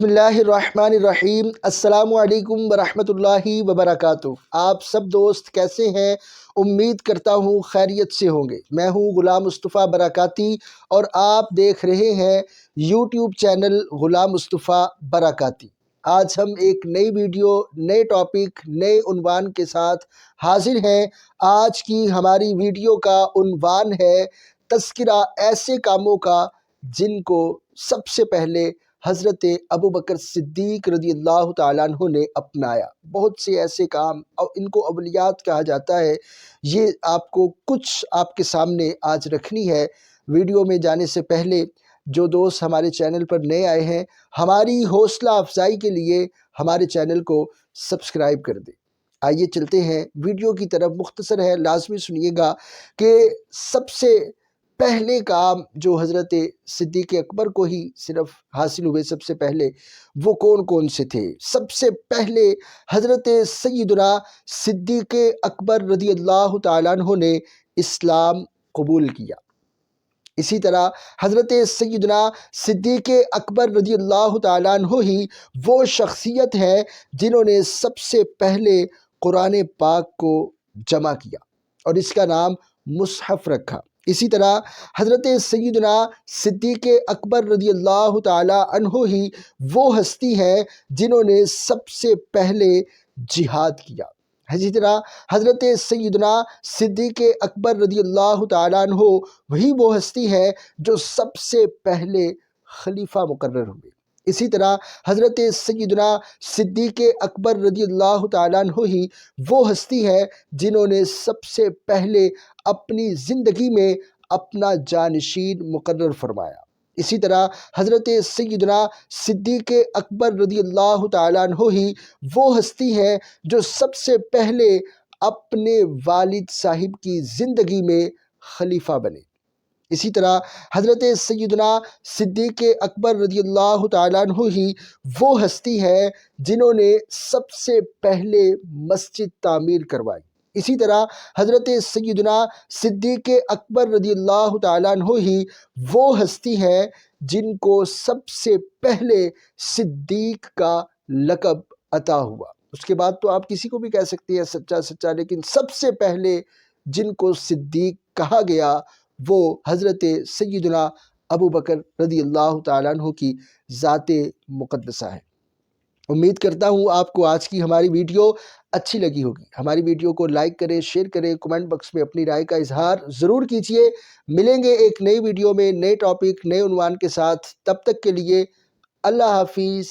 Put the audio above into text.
بسم اللہ الرحمن الرحیم۔ السلام علیکم ورحمۃ اللہ وبرکاتہ۔ آپ سب دوست کیسے ہیں؟ امید کرتا ہوں خیریت سے ہوں گے۔ میں ہوں غلام مصطفیٰ برکاتی اور آپ دیکھ رہے ہیں یوٹیوب چینل غلام مصطفیٰ برکاتی۔ آج ہم ایک نئی ویڈیو، نئے ٹاپک، نئے عنوان کے ساتھ حاضر ہیں۔ آج کی ہماری ویڈیو کا عنوان ہے تذکرہ ایسے کاموں کا جن کو سب سے پہلے حضرت ابوبکر صدیق رضی اللہ تعالیٰ عنہ نے اپنایا۔ بہت سے ایسے کام، اور ان کو اولیات کہا جاتا ہے، یہ آپ کو کچھ آپ کے سامنے آج رکھنی ہے۔ ویڈیو میں جانے سے پہلے جو دوست ہمارے چینل پر نئے آئے ہیں، ہماری حوصلہ افزائی کے لیے ہمارے چینل کو سبسکرائب کر دیں۔ آئیے چلتے ہیں ویڈیو کی طرف۔ مختصر ہے، لازمی سنیے گا کہ سب سے پہلے کام جو حضرت صدیق اکبر کو ہی صرف حاصل ہوئے، سب سے پہلے وہ کون کون سے تھے؟ سب سے پہلے حضرت سیدنا صدیق اکبر رضی اللہ تعالیٰ عنہ نے اسلام قبول کیا۔ اسی طرح حضرت سیدنا صدیق اکبر رضی اللہ تعالیٰ عنہ ہی وہ شخصیت ہے جنہوں نے سب سے پہلے قرآن پاک کو جمع کیا اور اس کا نام مصحف رکھا۔ اسی طرح حضرت سیدنا صدیق اکبر رضی اللہ تعالیٰ عنہ ہی وہ ہستی ہے جنہوں نے سب سے پہلے جہاد کیا۔ اسی طرح حضرت سیدنا صدیق اکبر رضی اللہ تعالیٰ عنہ وہی وہ ہستی ہے جو سب سے پہلے خلیفہ مقرر ہوئے۔ اسی طرح حضرت سیدنا صدیق اکبر رضی اللہ تعالیٰ عنہ ہی وہ ہستی ہے جنہوں نے سب سے پہلے اپنی زندگی میں اپنا جانشین مقرر فرمایا۔ اسی طرح حضرت سیدنا صدیق اکبر رضی اللہ تعالیٰ عنہ ہی وہ ہستی ہے جو سب سے پہلے اپنے والد صاحب کی زندگی میں خلیفہ بنے۔ اسی طرح حضرت سیدنا صدیق اکبر رضی اللہ تعالیٰ عنہ ہی وہ ہستی ہے جنہوں نے سب سے پہلے مسجد تعمیر کروائی۔ اسی طرح حضرت سیدنا صدیق اکبر رضی اللہ تعالیٰ عنہ ہی وہ ہستی ہے جن کو سب سے پہلے صدیق کا لقب عطا ہوا۔ اس کے بعد تو آپ کسی کو بھی کہہ سکتے ہیں سچا سچا، لیکن سب سے پہلے جن کو صدیق کہا گیا وہ حضرت سیدنا ابوبکر رضی اللہ تعالیٰ عنہ کی ذات مقدسہ ہے۔ امید کرتا ہوں آپ کو آج کی ہماری ویڈیو اچھی لگی ہوگی۔ ہماری ویڈیو کو لائک کریں، شیئر کریں، کمنٹ باکس میں اپنی رائے کا اظہار ضرور کیجیے۔ ملیں گے ایک نئی ویڈیو میں، نئے ٹاپک، نئے عنوان کے ساتھ۔ تب تک کے لیے اللہ حافظ۔